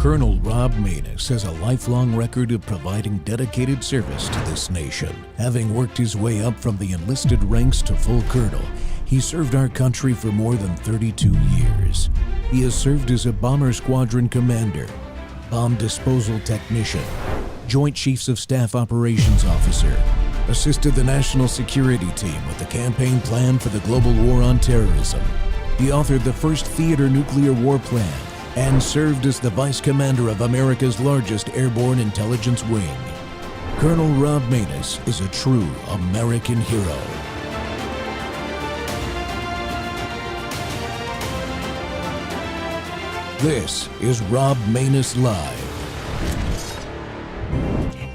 Colonel Rob Maness has a lifelong record of providing dedicated service to this nation. Having worked his way up from the enlisted ranks to full colonel, he served our country for more than 32 years. He has served as a bomber squadron commander, bomb disposal technician, Joint Chiefs of Staff Operations Officer, assisted the National Security Team with the campaign plan for the global war on terrorism. He authored the first theater nuclear war plan and served as the Vice Commander of America's largest airborne intelligence wing. Colonel Rob Maness is a true American hero. This is Rob Maness Live.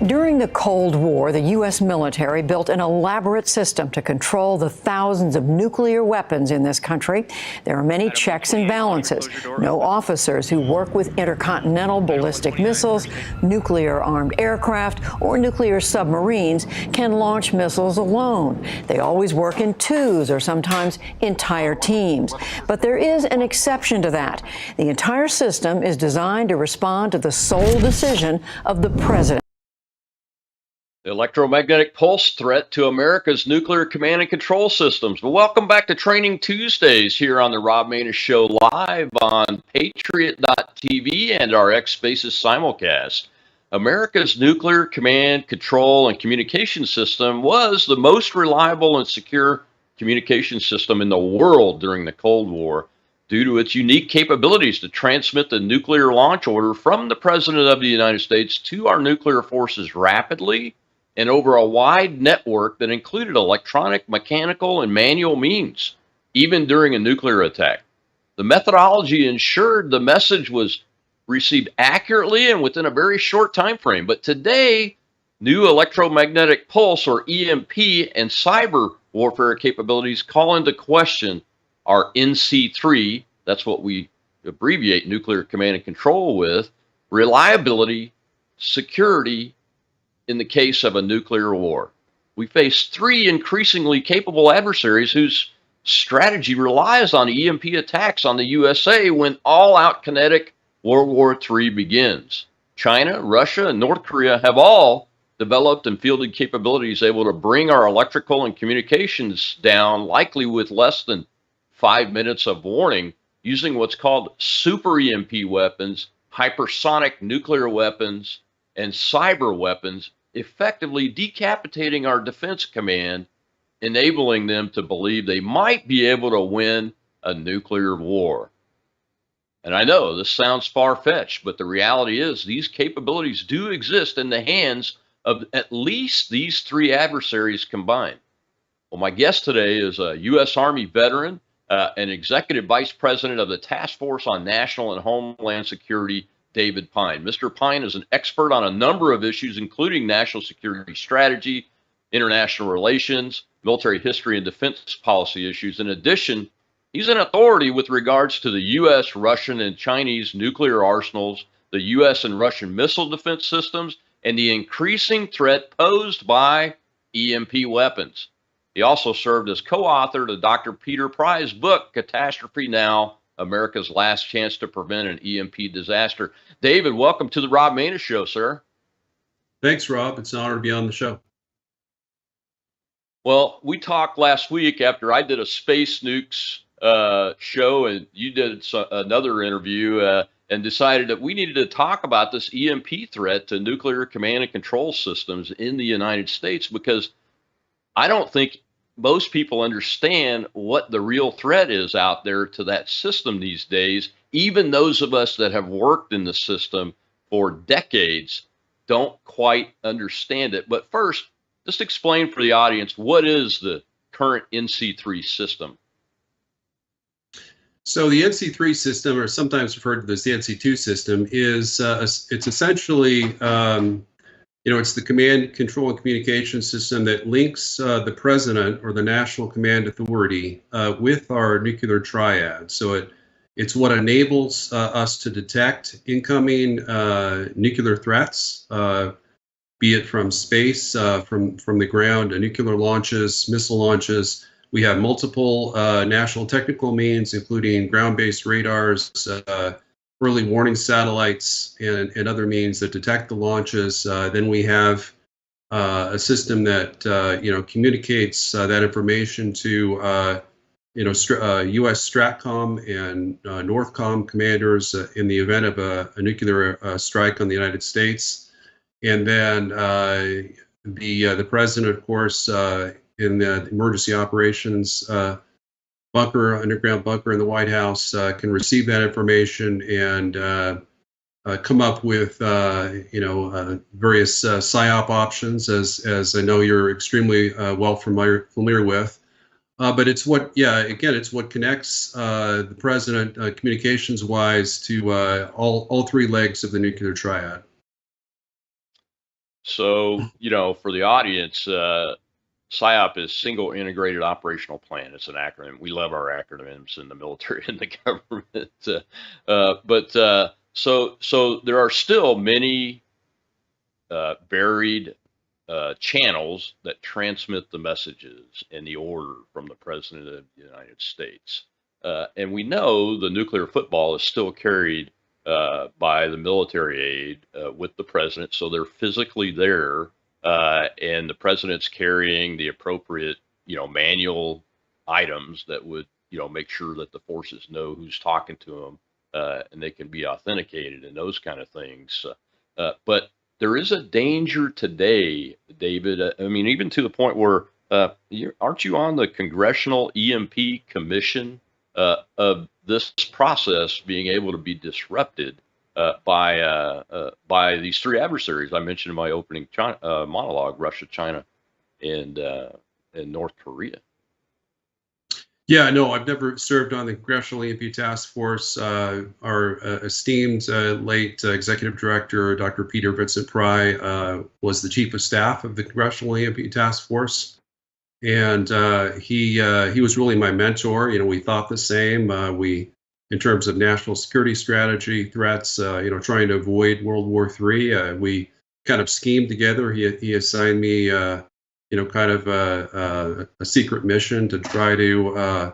During the Cold War, the U.S. military built an elaborate system to control the thousands of nuclear weapons in this country. There are many checks and balances. No officers who work with intercontinental ballistic missiles, nuclear-armed aircraft, or nuclear submarines can launch missiles alone. They always work in twos or sometimes entire teams. But there is an exception to that. The entire system is designed to respond to the sole decision of the president. The electromagnetic pulse threat to America's nuclear command and control systems. Well, welcome back to Training Tuesdays here on the Rob Maness Show live on Patriot.tv and our X Spaces simulcast. America's nuclear command, control, and communication system was the most reliable and secure communication system in the world during the Cold War due to its unique capabilities to transmit the nuclear launch order from the President of the United States to our nuclear forces rapidly and over a wide network that included electronic, mechanical, and manual means, even during a nuclear attack. The methodology ensured the message was received accurately and within a very short time frame. But today, new electromagnetic pulse, or EMP, and cyber warfare capabilities call into question our NC3, that's what we abbreviate nuclear command and control with, reliability, security, in the case of a nuclear war. We face three increasingly capable adversaries whose strategy relies on EMP attacks on the USA when all-out kinetic World War III begins. China, Russia, and North Korea have all developed and fielded capabilities able to bring our electrical and communications down, likely with less than 5 minutes of warning, using what's called super EMP weapons, hypersonic nuclear weapons, and cyber weapons, effectively decapitating our defense command, enabling them to believe they might be able to win a nuclear war. And I know this sounds far-fetched, but the reality is these capabilities do exist in the hands of at least these three adversaries combined. Well, my guest today is a U.S. Army veteran, and Executive Vice President of the Task Force on National and Homeland Security, David Pine. Mr. Pine is an expert on a number of issues, including national security strategy, international relations, military history, and defense policy issues. In addition, he's an authority with regards to the U.S., Russian, and Chinese nuclear arsenals, the U.S. and Russian missile defense systems, and the increasing threat posed by EMP weapons. He also served as co-author to Dr. Peter Pry's book, Catastrophe Now, America's Last Chance to Prevent an EMP Disaster. David, welcome to the Rob Maness Show, sir. Thanks, Rob. It's an honor to be on the show. Well, we talked last week after I did a Space Nukes show, and you did another interview, and decided that we needed to talk about this EMP threat to nuclear command and control systems in the United States, because I don't think most people understand what the real threat is out there to that system these days. Even those of us that have worked in the system for decades don't quite understand it. But first, just explain for the audience, what is the current NC3 system? So the NC3 system, or sometimes referred to as the NC2 system, is it's essentially it's the command, control, and communication system that links the president or the national command authority with our nuclear triad. So it's what enables us to detect incoming nuclear threats, be it from space, from the ground, nuclear launches, missile launches. We have multiple national technical means, including ground-based radars, early warning satellites and other means that detect the launches. Then we have a system that communicates that information to U.S. Stratcom and Northcom commanders in the event of a nuclear strike on the United States. And then the president, of course, in the emergency operations underground bunker in the White House, can receive that information and come up with various PSYOP options, as I know you're extremely well familiar with. But it's it's what connects the president communications-wise to all three legs of the nuclear triad. So, for the audience, PSYOP is Single Integrated Operational Plan. It's an acronym. We love our acronyms in the military and the government. So there are still many buried channels that transmit the messages and the order from the President of the United States. And we know the nuclear football is still carried by the military aid with the president. So they're physically there, and the president's carrying the appropriate, manual items that would, make sure that the forces know who's talking to them, and they can be authenticated and those kind of things. But there is a danger today, David. I mean, even to the point where aren't you on the Congressional EMP Commission of this process being able to be disrupted by these three adversaries I mentioned in my opening monologue: Russia, China, and North Korea? Yeah, no, I've never served on the Congressional EMP Task Force. Our esteemed late Executive Director, Dr. Peter Vincent Pry, was the Chief of Staff of the Congressional EMP Task Force. And he was really my mentor. We thought the same. In terms of national security strategy, threats, trying to avoid World War III, we kind of schemed together. He assigned me, kind of a secret mission to try to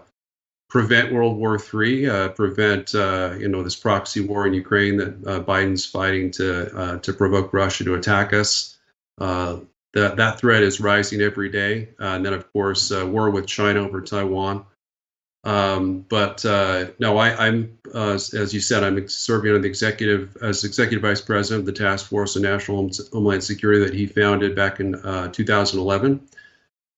prevent World War III, prevent this proxy war in Ukraine that Biden's fighting to provoke Russia to attack us. That threat is rising every day. And then, of course, war with China over Taiwan. No, I'm, as you said, I'm serving on as executive vice president of the Task Force on National Homeland Security that he founded back in 2011.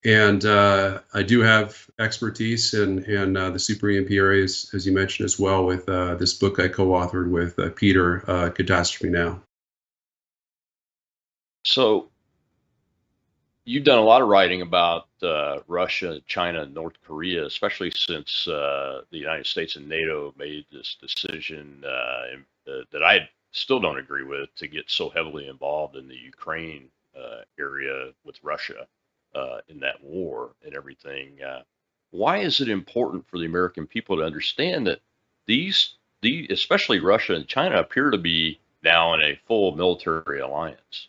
And I do have expertise in the super EMP areas, as you mentioned, as well, with this book I co-authored with Peter, Catastrophe Now. So you've done a lot of writing about Russia, China, and North Korea, especially since the United States and NATO made this decision that I still don't agree with, to get so heavily involved in the Ukraine area with Russia in that war and everything. Why is it important for the American people to understand that these, especially Russia and China, appear to be now in a full military alliance?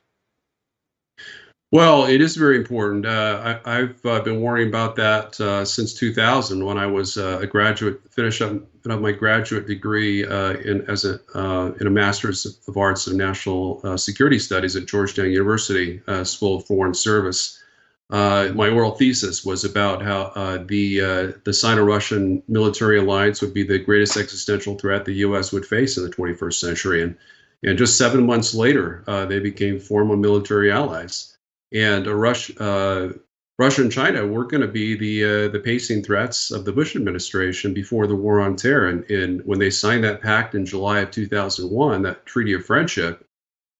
Well, it is very important. I've been worrying about that since 2000, when I was a graduate, finished up my graduate degree in a Master's of Arts in National Security Studies at Georgetown University School of Foreign Service. My oral thesis was about how the Sino-Russian military alliance would be the greatest existential threat the U.S. would face in the 21st century. And just 7 months later, they became formal military allies. And Russia and China were going to be the pacing threats of the Bush administration before the war on terror. And when they signed that pact in July of 2001, that Treaty of Friendship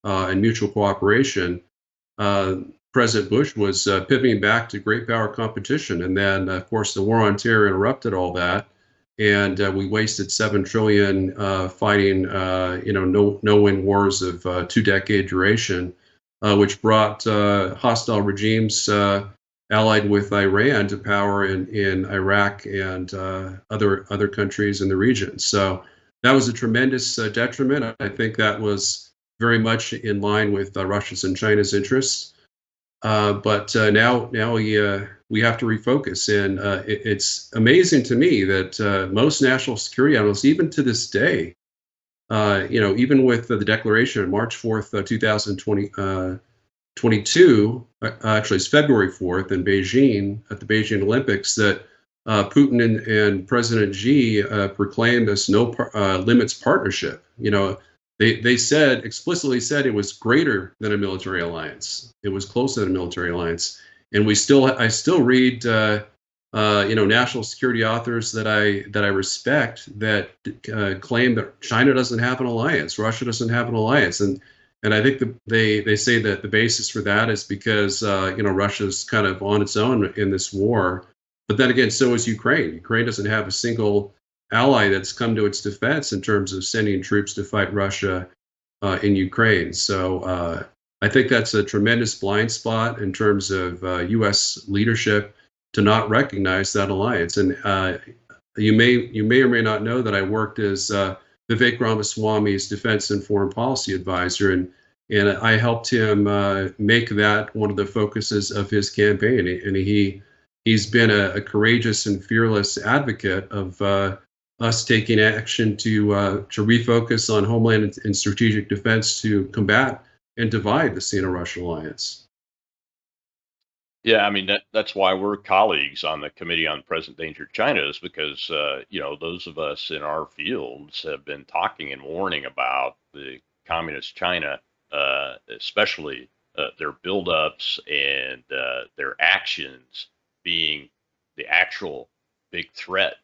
and Mutual Cooperation, President Bush was pivoting back to great power competition. And then, of course, the war on terror interrupted all that. And we wasted $7 trillion fighting, no-win wars of 2-decade duration. Which brought hostile regimes allied with Iran to power in Iraq and other countries in the region. So that was a tremendous detriment. I think that was very much in line with Russia's and China's interests. But now we have to refocus. And it's amazing to me that most national security analysts, even to this day, even with the declaration on March 4th, 2022, actually it's February 4th in Beijing at the Beijing Olympics, that Putin and President Xi proclaimed this no limits partnership. They explicitly said it was greater than a military alliance. It was closer than a military alliance. And I still read national security authors that I respect that claim that China doesn't have an alliance, Russia doesn't have an alliance, and I think they say that the basis for that is because Russia's kind of on its own in this war. But then again, so is Ukraine. Ukraine doesn't have a single ally that's come to its defense in terms of sending troops to fight Russia in Ukraine. So I think that's a tremendous blind spot in terms of U.S. leadership to not recognize that alliance. And you may or may not know that I worked as Vivek Ramaswamy's defense and foreign policy advisor, and I helped him make that one of the focuses of his campaign. And he's been a courageous and fearless advocate of us taking action to refocus on homeland and strategic defense to combat and divide the Sino-Russian alliance. Yeah, I mean that's why we're colleagues on the Committee on Present Danger China, is because those of us in our fields have been talking and warning about the communist China, especially their buildups and their actions being the actual big threat,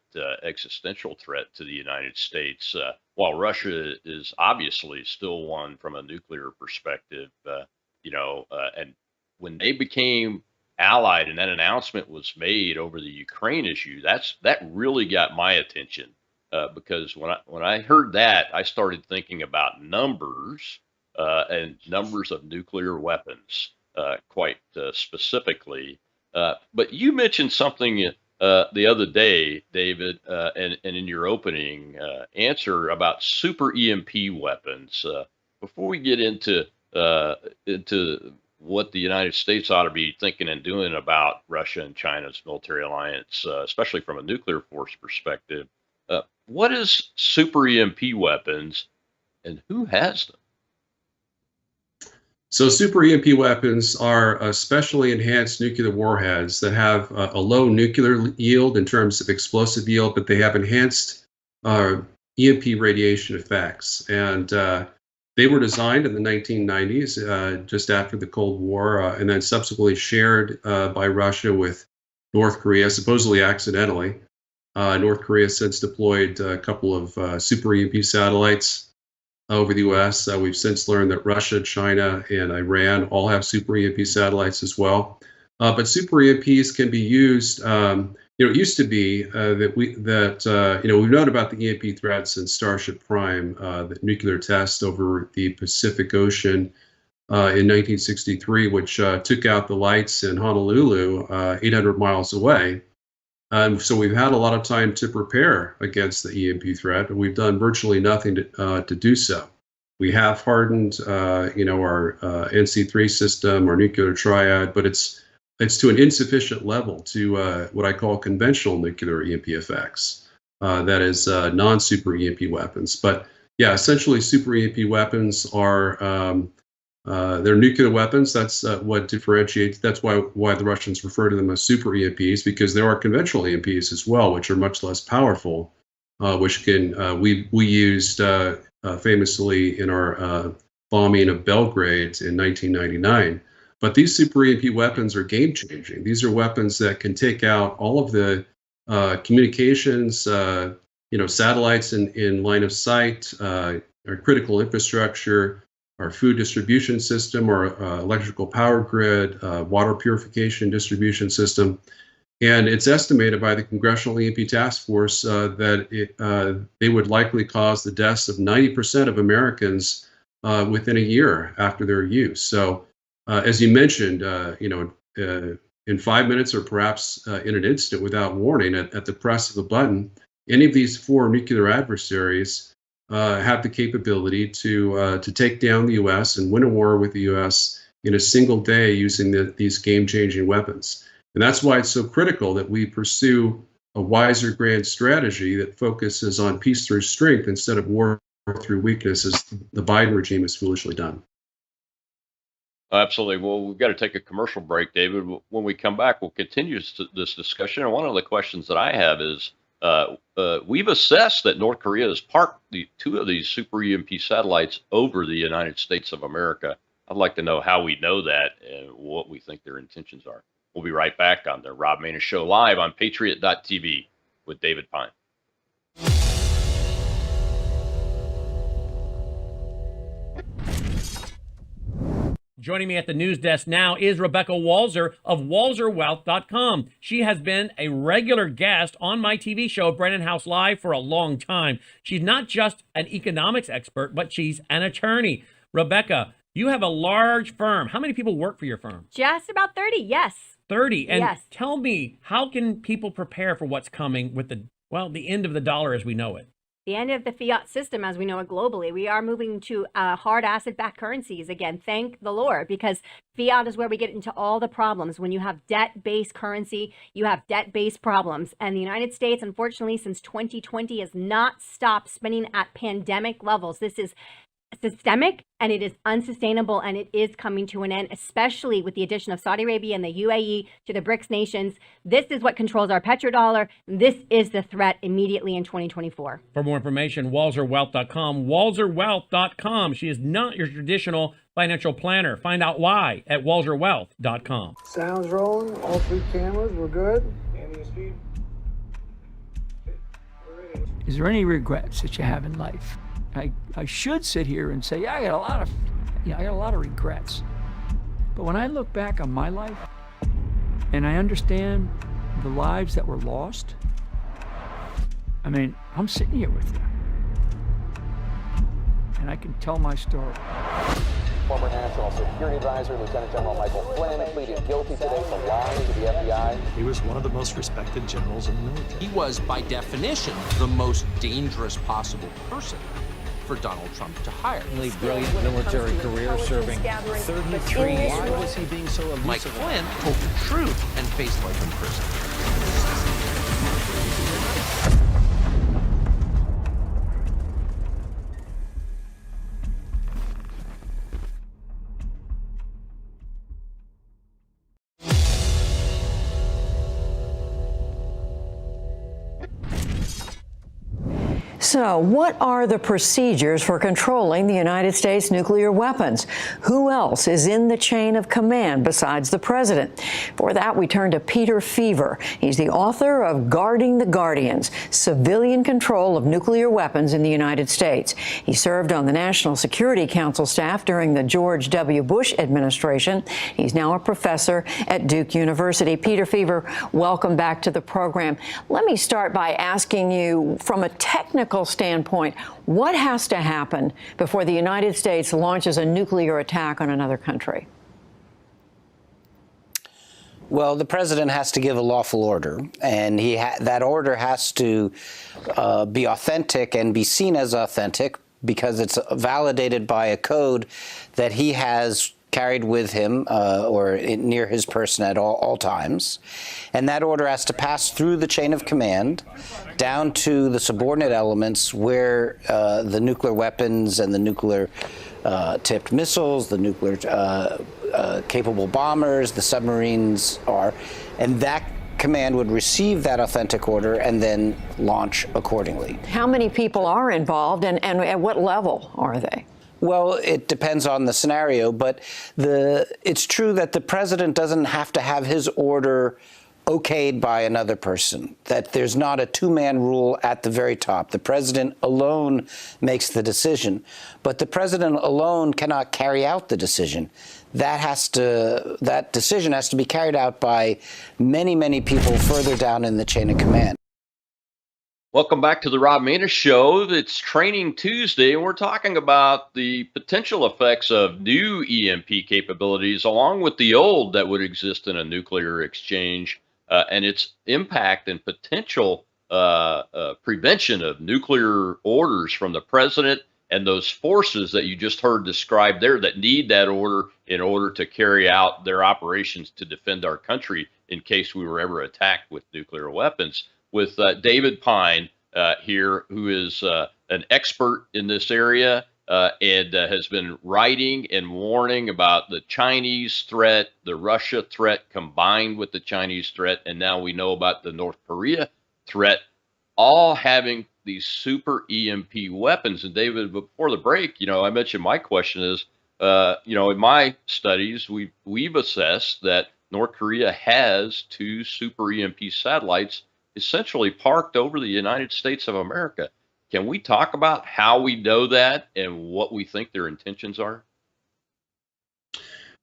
existential threat to the United States. While Russia is obviously still one from a nuclear perspective, and when they became allied and that announcement was made over the Ukraine issue, that really got my attention, because when I heard that, I started thinking about numbers and numbers of nuclear weapons, quite specifically. But you mentioned something the other day, David, and in your opening answer about super EMP weapons. Before we get into what the United States ought to be thinking and doing about Russia and China's military alliance, especially from a nuclear force perspective, what is super EMP weapons, and who has them? So super EMP weapons are specially enhanced nuclear warheads that have a low nuclear yield in terms of explosive yield, but they have enhanced EMP radiation effects. And they were designed in the 1990s, just after the Cold War, and then subsequently shared by Russia with North Korea, supposedly accidentally. North Korea since deployed a couple of super EMP satellites over the U.S. We've since learned that Russia, China, and Iran all have super EMP satellites as well. But super EMPs can be used. It used to be we've known about the EMP threats in Starship Prime, the nuclear test over the Pacific Ocean in 1963, which took out the lights in Honolulu, 800 miles away. So we've had a lot of time to prepare against the EMP threat, and we've done virtually nothing to do so. We have hardened, our NC3 system, our nuclear triad, but it's to an insufficient level to what I call conventional nuclear EMP effects. That is non-super EMP weapons. But yeah, essentially, super EMP weapons are they're nuclear weapons. That's what differentiates. That's why the Russians refer to them as super EMPs, because there are conventional EMPs as well, which are much less powerful, which can we used famously in our bombing of Belgrade in 1999. But these super EMP weapons are game changing. These are weapons that can take out all of the communications, satellites in line of sight, our critical infrastructure, our food distribution system, our electrical power grid, water purification distribution system. And it's estimated by the Congressional EMP Task Force that they would likely cause the deaths of 90% of Americans within a year after their use. So as you mentioned, in 5 minutes or perhaps in an instant without warning, at the press of a button, any of these four nuclear adversaries have the capability to take down the U.S. and win a war with the U.S. in a single day using these game-changing weapons. And that's why it's so critical that we pursue a wiser grand strategy that focuses on peace through strength instead of war through weakness, as the Biden regime has foolishly done. Absolutely. Well, we've got to take a commercial break, David. When we come back, we'll continue this discussion. And one of the questions that I have is, we've assessed that North Korea has parked two of these super EMP satellites over the United States of America. I'd like to know how we know that and what we think their intentions are. We'll be right back on the Rob Maness Show live on Patriot.tv with David Pine. Joining me at the news desk now is Rebecca Walzer of WalzerWealth.com. She has been a regular guest on my TV show, Brennan House Live, for a long time. She's not just an economics expert, but she's an attorney. Rebecca, you have a large firm. How many people work for your firm? Just about 30, yes. 30. And yes. Tell me, how can people prepare for what's coming with the end of the dollar as we know it? The end of the fiat system as we know it globally. We are moving to hard asset-backed currencies again. Thank the Lord, because fiat is where we get into all the problems. When you have debt-based currency, you have debt-based problems. And the United States, unfortunately, since 2020 has not stopped spending at pandemic levels. This is systemic, and it is unsustainable, and it is coming to an end, especially with the addition of Saudi Arabia and the UAE to the BRICS nations. This is what controls our petrodollar. This is the threat immediately in 2024. For more information, WalzerWealth.com. WalzerWealth.com. She is not your traditional financial planner. Find out why at WalzerWealth.com. Sounds rolling. All three cameras. We're good. Ambient speed. Is there any regrets that you have in life? I should sit here and say, yeah, I got a lot of regrets. But when I look back on my life and I understand the lives that were lost, I mean, I'm sitting here with you. And I can tell my story. Former National Security Advisor, Lieutenant General Michael Flynn, pleaded guilty today to lying to the FBI. He was one of the most respected generals in the military. He was, by definition, the most dangerous possible person for Donald Trump to hire. Really brilliant military career, serving 33 years. Why was he being so elusive? Mike Flynn told the truth and faced life in prison. So, what are the procedures for controlling the United States nuclear weapons? Who else is in the chain of command besides the president? For that, we turn to Peter Feaver. He's the author of Guarding the Guardians, Civilian Control of Nuclear Weapons in the United States. He served on the National Security Council staff during the George W. Bush administration. He's now a professor at Duke University. Peter Feaver, welcome back to the program. Let me start by asking you, from a technical standpoint, what has to happen before the United States launches a nuclear attack on another country? Well, the president has to give a lawful order, and that order has to be authentic and be seen as authentic because it's validated by a code that he has carried with him or near his person at all times. And that order has to pass through the chain of command down to the subordinate elements where the nuclear weapons and the nuclear tipped missiles, the nuclear capable bombers, the submarines are. And that command would receive that authentic order and then launch accordingly. How many people are involved, and at what level are they? Well, it depends on the scenario, but it's true that the president doesn't have to have his order okayed by another person, that there's not a two-man rule at the very top. The president alone makes the decision, but the president alone cannot carry out the decision. That decision has to be carried out by many, many people further down in the chain of command. Welcome back to the Rob Maness Show. It's Training Tuesday, and we're talking about the potential effects of new EMP capabilities along with the old that would exist in a nuclear exchange and its impact and potential prevention of nuclear orders from the president and those forces that you just heard described there that need that order in order to carry out their operations to defend our country in case we were ever attacked with nuclear weapons. With David Pine here who is an expert in this area and has been writing and warning about the Chinese threat, the Russia threat combined with the Chinese threat, and now we know about the North Korea threat, all having these super EMP weapons. And David, before the break, I mentioned my question is, in my studies, we've assessed that North Korea has 2 super EMP satellites essentially parked over the United States of America. Can we talk about how we know that and what we think their intentions are?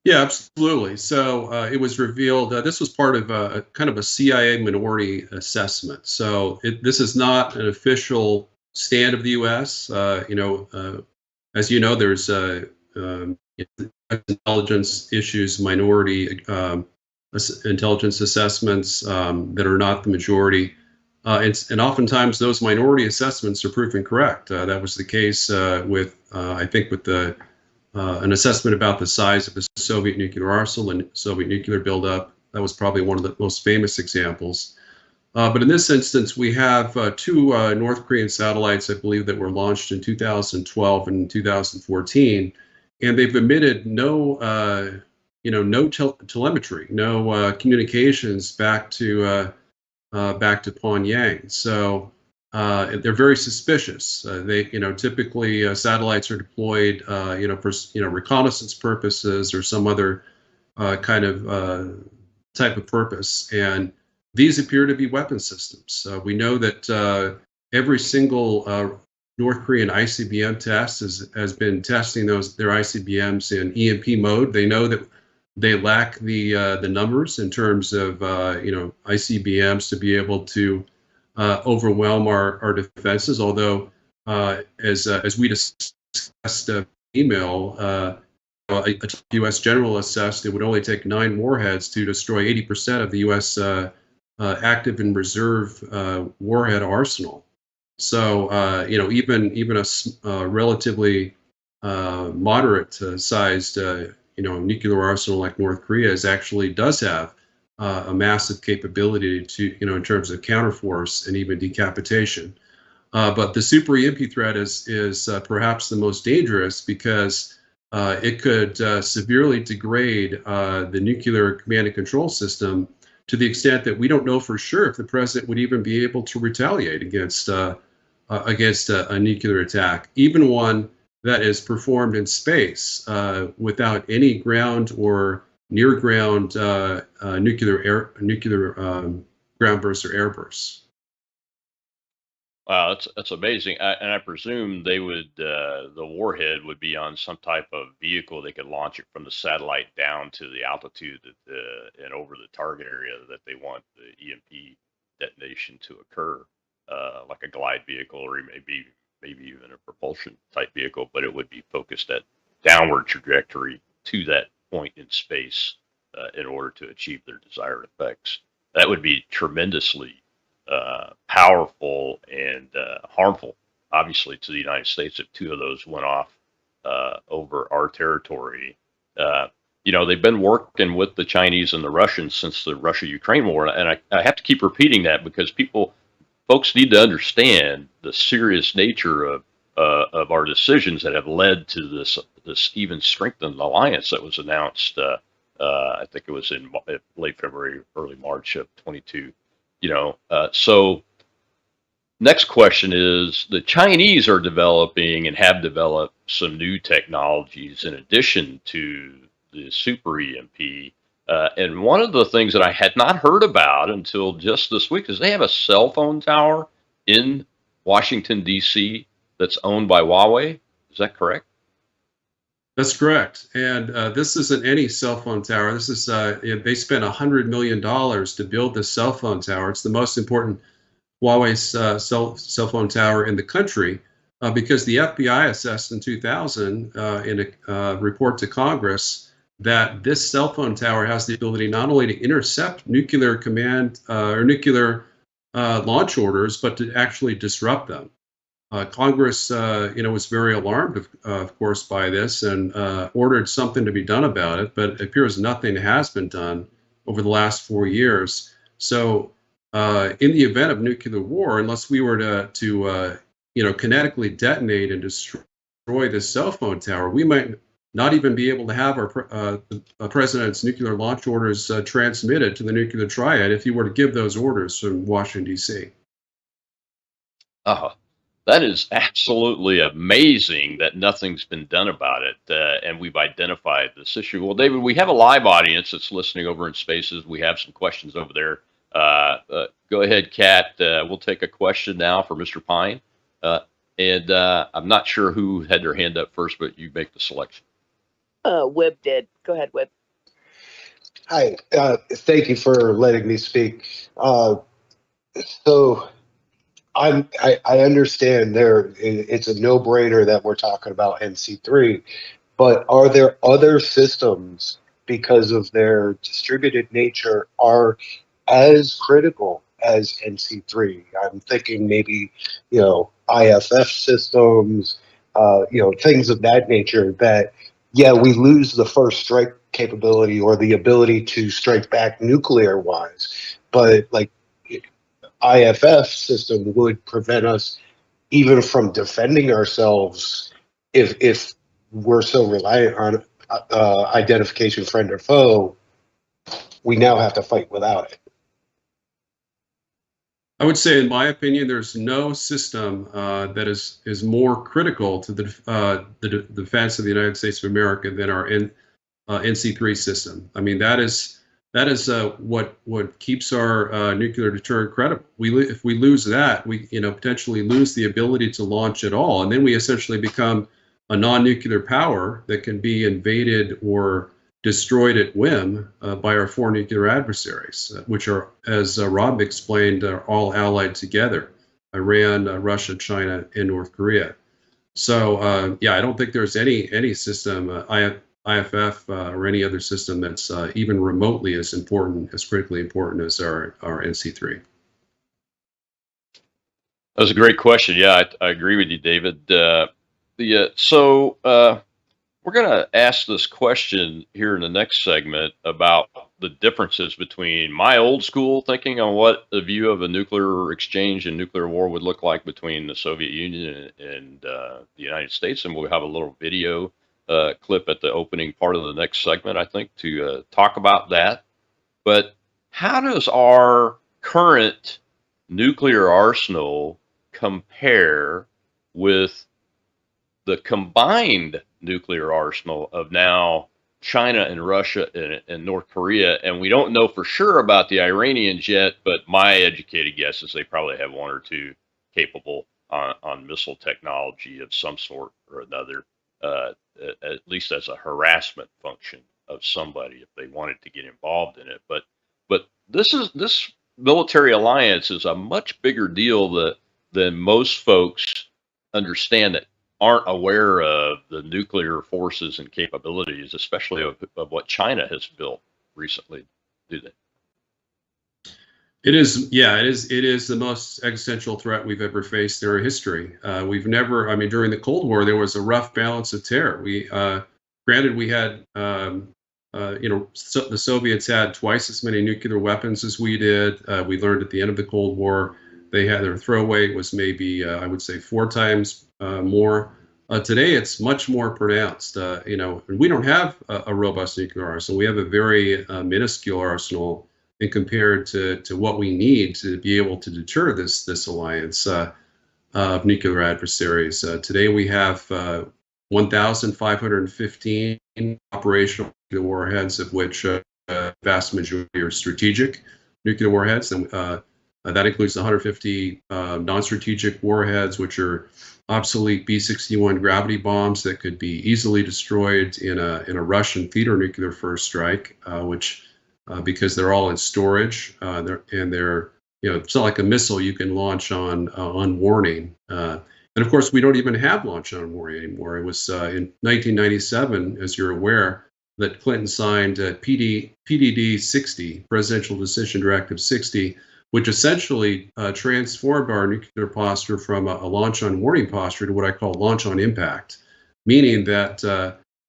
Yeah, absolutely. So it was revealed this was part of a kind of a CIA minority assessment. So this is not an official stand of the U.S. As you know, there's intelligence issues minority intelligence assessments that are not the majority. And oftentimes those minority assessments are proven correct. That was the case with, I think, with an assessment about the size of the Soviet nuclear arsenal and Soviet nuclear buildup. That was probably one of the most famous examples. But in this instance, we have 2 North Korean satellites, I believe, that were launched in 2012 and 2014, and they've emitted no telemetry, no communications back to Pyongyang. So they're very suspicious. They, typically satellites are deployed, for reconnaissance purposes or some other kind of type of purpose. And these appear to be weapon systems. We know that every single North Korean ICBM test has been testing their ICBMs in EMP mode. They know that they lack the numbers in terms of ICBMs to be able to overwhelm our defenses. Although, as we discussed email, a U.S. general assessed it would only take 9 warheads to destroy 80% of the U.S. Active and reserve warhead arsenal. So, even a relatively moderate sized nuclear arsenal like North Korea does have a massive capability to, in terms of counterforce and even decapitation. But the super EMP threat is perhaps the most dangerous because it could severely degrade the nuclear command and control system to the extent that we don't know for sure if the president would even be able to retaliate against a nuclear attack, even one that is performed in space without any ground or near ground nuclear ground bursts or air bursts. Wow, that's amazing. And I presume they would the warhead would be on some type of vehicle. They could launch it from the satellite down to the altitude and over the target area that they want the EMP detonation to occur, like a glide vehicle or maybe even a propulsion type vehicle. But it would be focused at downward trajectory to that point in space in order to achieve their desired effects. That would be tremendously powerful and harmful, obviously, to the United States if 2 of those went off over our territory. They've been working with the Chinese and the Russians since the Russia-Ukraine war, and I have to keep repeating that because folks need to understand the serious nature of our decisions that have led to this even strengthened alliance that was announced. I think it was in late February, early March of 22. So next question is, the Chinese are developing and have developed some new technologies in addition to the super EMP. And one of the things that I had not heard about until just this week is they have a cell phone tower in Washington, D.C. that's owned by Huawei. Is that correct? That's correct. And this isn't any cell phone tower. This is they spent $100 million to build this cell phone tower. It's the most important Huawei cell phone tower in the country because the FBI assessed in 2000 in a report to Congress that this cell phone tower has the ability not only to intercept nuclear command or nuclear launch orders, but to actually disrupt them. Congress, was very alarmed, of course, by this and ordered something to be done about it. But it appears nothing has been done over the last 4 years. So in the event of nuclear war, unless we were to kinetically detonate and destroy this cell phone tower, we might not even be able to have our president's nuclear launch orders transmitted to the nuclear triad if he were to give those orders from Washington, D.C. That is absolutely amazing that nothing's been done about it, and we've identified this issue. Well, David, we have a live audience that's listening over in Spaces. We have some questions over there. Go ahead, Kat. We'll take a question now for Mr. Pine. And I'm not sure who had their hand up first, but you make the selection. Webb did. Go ahead, Webb. Hi. Thank you for letting me speak. So I understand it's a no-brainer that we're talking about NC3, but are there other systems, because of their distributed nature, are as critical as NC3? I'm thinking maybe, IFF systems, things of that nature that, we lose the first strike capability or the ability to strike back nuclear wise, but like IFF system would prevent us even from defending ourselves if we're so reliant on identification friend or foe. We now have to fight without it. I would say, in my opinion, there's no system that is more critical to the defense of the United States of America than our NC3 system. I mean, that is what keeps our nuclear deterrent credible. If we lose that, we potentially lose the ability to launch at all, and then we essentially become a non-nuclear power that can be invaded or destroyed at whim by our four nuclear adversaries, which are, as Rob explained, are all allied together: Iran, Russia, China, and North Korea. So I don't think there's any system, IFF or any other system, that's even remotely as critically important as our NC3. That was a great question. Yeah, I agree with you, David. We're going to ask this question here in the next segment about the differences between my old school thinking on what the view of a nuclear exchange and nuclear war would look like between the Soviet Union and the United States. And we'll have a little video clip at the opening part of the next segment, I think, to talk about that. But how does our current nuclear arsenal compare with the combined nuclear arsenal of now China and Russia and North Korea? And we don't know for sure about the Iranians yet, but my educated guess is they probably have one or two capable on missile technology of some sort or another, at least as a harassment function of somebody if they wanted to get involved in it. But this military alliance is a much bigger deal than most folks understand, that aren't aware of the nuclear forces and capabilities, especially of what China has built recently, do they? It is the most existential threat we've ever faced in our history. During the Cold War, there was a rough balance of terror. Granted, we had, the Soviets had twice as many nuclear weapons as we did. We learned at the end of the Cold War, their throw weight was maybe, I would say, 4 times more. Today, it's much more pronounced. And we don't have a robust nuclear arsenal. We have a very minuscule arsenal, and compared to what we need to be able to deter this alliance of nuclear adversaries. Today, we have 1,515 operational nuclear warheads, of which vast majority are strategic nuclear warheads, and that includes 150 non-strategic warheads, which are obsolete B-61 gravity bombs that could be easily destroyed in a Russian theater nuclear first strike, because they're all in storage, they're it's not like a missile you can launch on warning. And of course, we don't even have launch on warning anymore. It was in 1997, as you're aware, that Clinton signed PDD 60, Presidential Decision Directive 60, which essentially transformed our nuclear posture from a launch on warning posture to what I call launch on impact, meaning that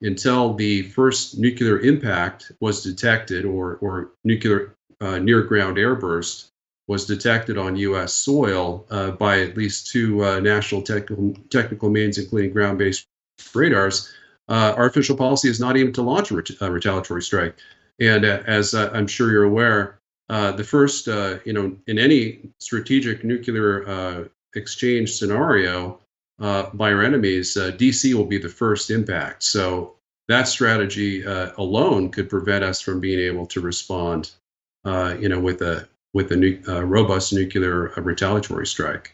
until the first nuclear impact was detected or nuclear near ground airburst, was detected on U.S. soil by at least two national technical means, including ground-based radars, our official policy is not even to launch a retaliatory strike. And as I'm sure you're aware, the first, in any strategic nuclear exchange scenario by our enemies, DC will be the first impact. So that strategy alone could prevent us from being able to respond, with a robust nuclear retaliatory strike.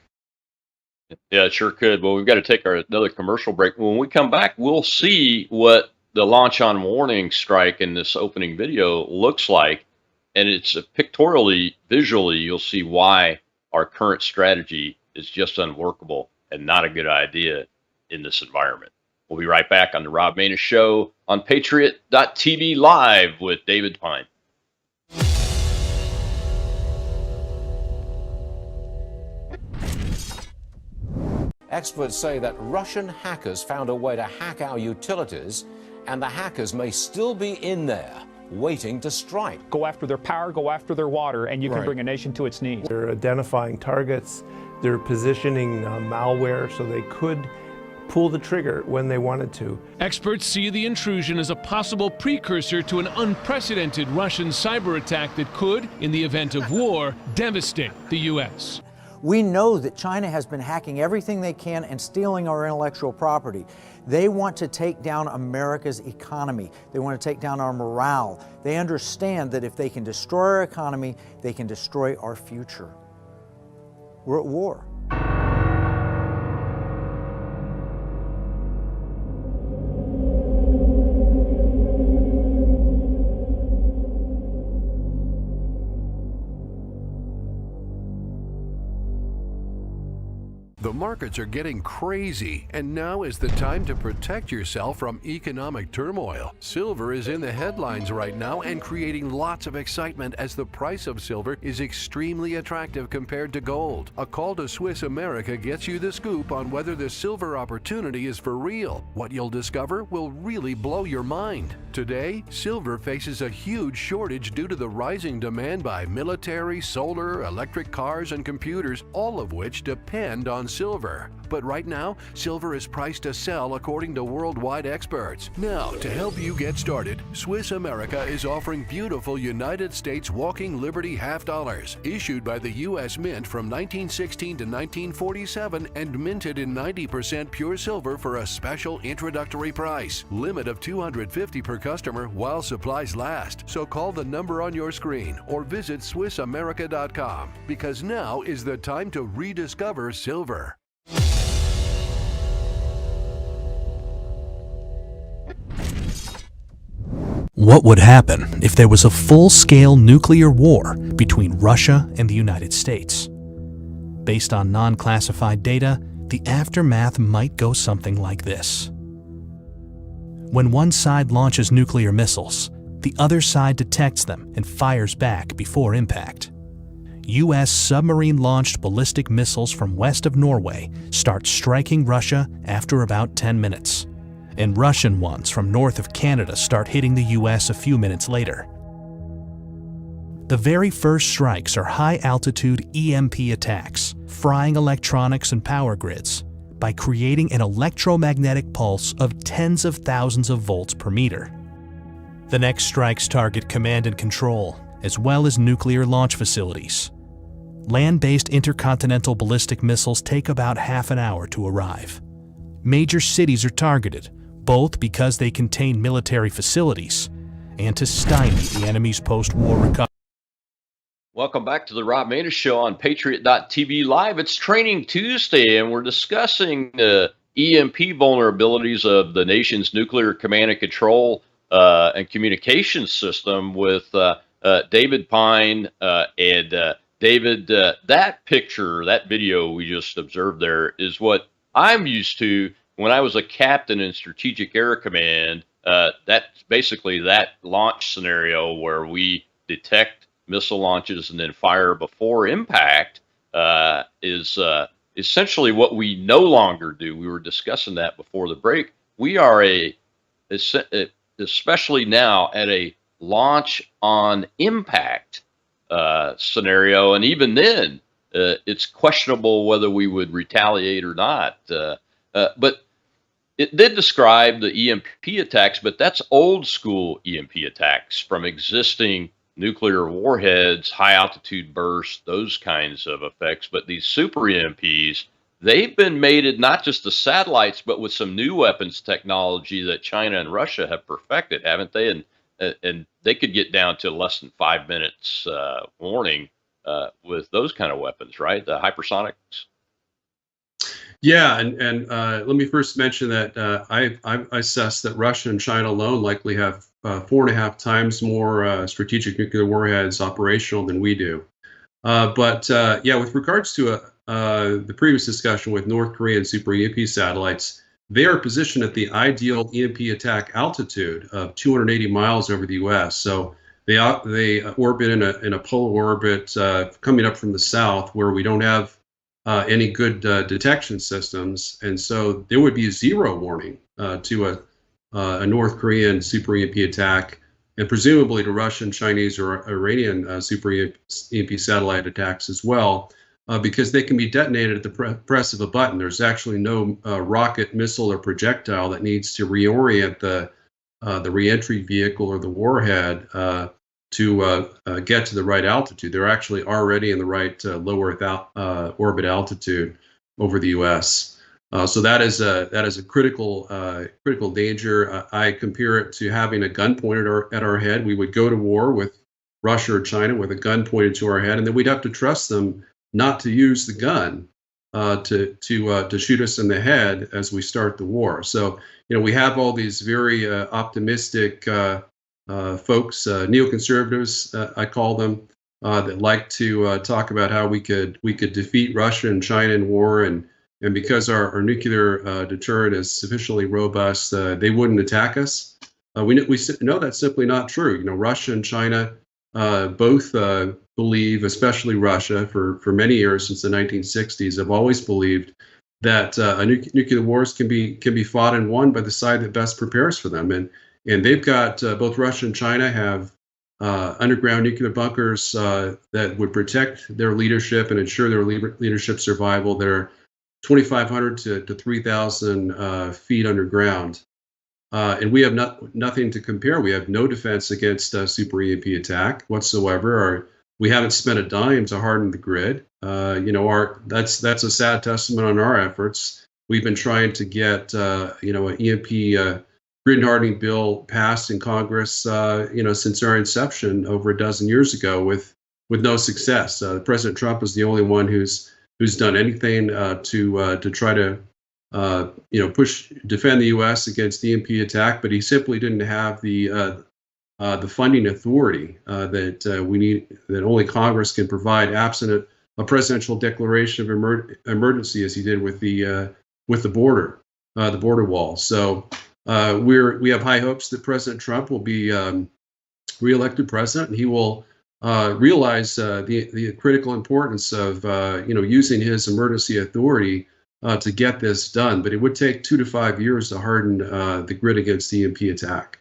Yeah, it sure could. Well, we've got to take another commercial break. When we come back, we'll see what the launch on warning strike in this opening video looks like. And it's pictorially, visually, you'll see why our current strategy is just unworkable and not a good idea in this environment. We'll be right back on the Rob Maness Show on Patriot.tv Live with David Pine. Experts say that Russian hackers found a way to hack our utilities, and the hackers may still be in there, waiting to strike. Go after their power, go after their water, and you can bring a nation to its knees. They're identifying targets, they're positioning malware so they could pull the trigger when they wanted to. Experts see the intrusion as a possible precursor to an unprecedented Russian cyber attack that could, in the event of war, devastate the U.S. We know that China has been hacking everything they can and stealing our intellectual property. They want to take down America's economy. They want to take down our morale. They understand that if they can destroy our economy, they can destroy our future. We're at war. The markets are getting crazy, and now is the time to protect yourself from economic turmoil. Silver is in the headlines right now and creating lots of excitement as the price of silver is extremely attractive compared to gold. A call to Swiss America gets you the scoop on whether the silver opportunity is for real. What you'll discover will really blow your mind. Today, silver faces a huge shortage due to the rising demand by military, solar, electric cars, and computers, all of which depend on silver. But right now, silver is priced to sell according to worldwide experts. Now, to help you get started, Swiss America is offering beautiful United States Walking Liberty half dollars, issued by the U.S. Mint from 1916 to 1947 and minted in 90% pure silver for a special introductory price. Limit of $250 per customer while supplies last. So call the number on your screen or visit SwissAmerica.com, because now is the time to rediscover silver. What would happen if there was a full-scale nuclear war between Russia and the United States? Based on non-classified data, the aftermath might go something like this. When one side launches nuclear missiles, the other side detects them and fires back before impact. U.S. submarine-launched ballistic missiles from west of Norway start striking Russia after about 10 minutes. And Russian ones from north of Canada start hitting the U.S. a few minutes later. The very first strikes are high-altitude EMP attacks, frying electronics and power grids by creating an electromagnetic pulse of tens of thousands of volts per meter. The next strikes target command and control, as well as nuclear launch facilities. Land-based intercontinental ballistic missiles take about half an hour to arrive. Major cities are targeted, both because they contain military facilities and to stymie the enemy's post-war recovery. Welcome back to the Rob Maness Show on Patriot.tv Live. It's Training Tuesday, and we're discussing the EMP vulnerabilities of the nation's nuclear command and control and communications system with David Pine. David, that picture, that video we just observed there is what I'm used to when I was a captain in Strategic Air Command. That's basically that launch scenario where we detect missile launches and then fire before impact is essentially what we no longer do. We were discussing that before the break. We are especially now at a launch on impact scenario, and even then, it's questionable whether we would retaliate or not. But it did describe the EMP attacks, but that's old school EMP attacks from existing nuclear warheads, high altitude bursts, those kinds of effects. But these super EMPs, they've been mated not just to satellites, but with some new weapons technology that China and Russia have perfected, haven't they? And they could get down to less than 5 minutes warning with those kind of weapons, right? The hypersonics. Yeah, and let me first mention that I've assessed that Russia and China alone likely have 4.5 times more strategic nuclear warheads operational than we do. But yeah, with regards to the previous discussion with North Korean super EMP satellites, they are positioned at the ideal EMP attack altitude of 280 miles over the U.S. So they orbit in a polar orbit coming up from the south, where we don't have any good detection systems, and so there would be zero warning to a North Korean super EMP attack, and presumably to Russian, Chinese, or Iranian super EMP satellite attacks as well, because they can be detonated at the press of a button. There's actually no rocket, missile, or projectile that needs to reorient the reentry vehicle or the warhead to get to the right altitude. They're actually already in the right low Earth orbit altitude over the U.S. So that is a critical danger. I compare it to having a gun pointed at our head. We would go to war with Russia or China with a gun pointed to our head, and then we'd have to trust them not to use the gun to shoot us in the head as we start the war. So we have all these very optimistic folks, neoconservatives, I call them, that like to talk about how we could defeat Russia and China in war, and because our nuclear deterrent is sufficiently robust, they wouldn't attack us. We know that's simply not true. Russia and China both believe, especially Russia, for many years since the 1960s, have always believed that nuclear wars can be fought and won by the side that best prepares for them. And they've got both Russia and China have underground nuclear bunkers that would protect their leadership and ensure their leadership survival. They're 2,500 to 3,000 feet underground. And we have nothing to compare. We have no defense against super EMP attack whatsoever. We haven't spent a dime to harden the grid. That's a sad testament on our efforts. We've been trying to get an EMP grid hardening bill passed in Congress, since our inception over a dozen years ago, with no success. President Trump is the only one who's done anything to try to defend the U.S. against the EMP attack, but he simply didn't have the funding authority that we need, that only Congress can provide, absent a presidential declaration of emergency, as he did with the border wall. So we have high hopes that President Trump will be reelected president, and he will realize the critical importance of using his emergency authority to get this done. But it would take 2 to 5 years to harden the grid against the EMP attack.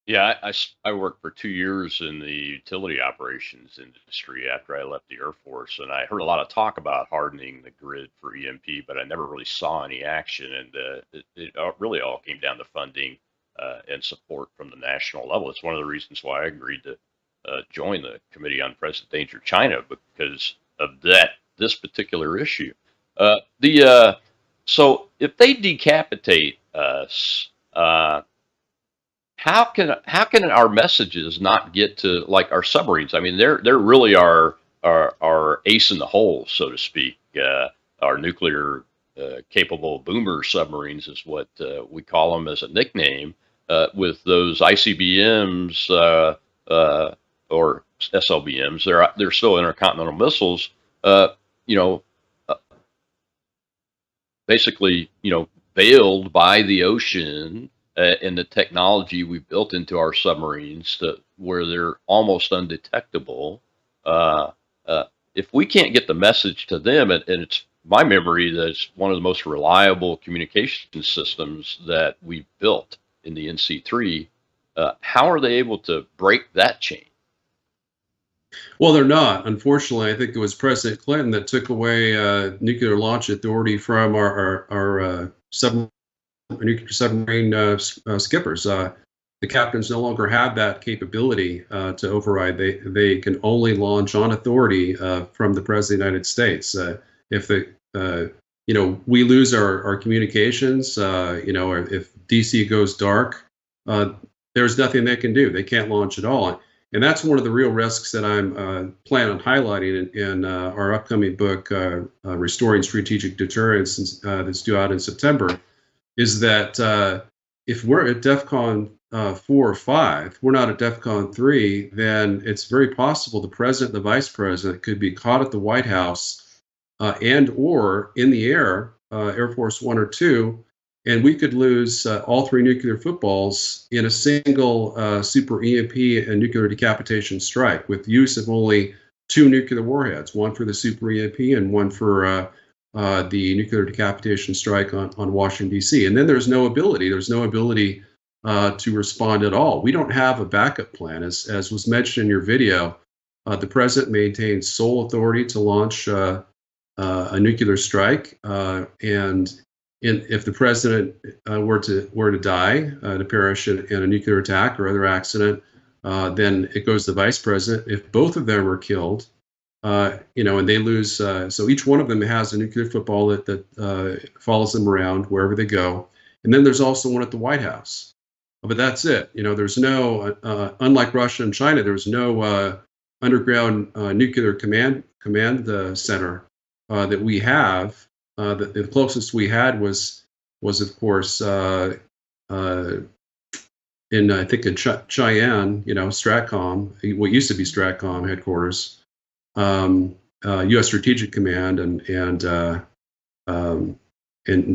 Yeah, I worked for 2 years in the utility operations industry after I left the Air Force, and I heard a lot of talk about hardening the grid for EMP, but I never really saw any action. And it really all came down to funding and support from the national level. It's one of the reasons why I agreed to join the Committee on Present Danger China, because of this particular issue. So if they decapitate us, how can our messages not get to, like, our submarines? I mean, they're really our ace in the hole, so to speak. Our nuclear capable boomer submarines is what we call them as a nickname. With those ICBMs or SLBMs, they're still intercontinental missiles. Basically, veiled by the ocean and the technology we built into our submarines, where they're almost undetectable. If we can't get the message to them, and it's my memory that it's one of the most reliable communication systems that we've built in the NC3, how are they able to break that chain? Well, they're not. Unfortunately, I think it was President Clinton that took away nuclear launch authority from our nuclear submarine skippers. The captains no longer have that capability to override. They can only launch on authority from the President of the United States. If we lose our communications, or if DC goes dark, there's nothing they can do. They can't launch at all. And that's one of the real risks that I'm planning on highlighting in our upcoming book, Restoring Strategic Deterrence, that's due out in September, is that if we're at DEFCON 4 or 5, we're not at DEFCON 3, then it's very possible the president and the vice president could be caught at the White House and or in the air, Air Force 1 or 2, and we could lose all 3 nuclear footballs in a single super EMP and nuclear decapitation strike with use of only 2 nuclear warheads, one for the super EMP and one for the nuclear decapitation strike on Washington, D.C. And then there's no ability to respond at all. We don't have a backup plan. As was mentioned in your video, the president maintains sole authority to launch a nuclear strike, and if the president were to die, to perish in a nuclear attack or other accident, then it goes to the vice president. If both of them are killed, and they lose, so each one of them has a nuclear football that follows them around wherever they go. And then there's also one at the White House. But that's it. There's no, unlike Russia and China, there's no underground nuclear command center that we have. The closest we had was of course in I think in Cheyenne, STRATCOM, what used to be STRATCOM headquarters, U.S. Strategic Command, and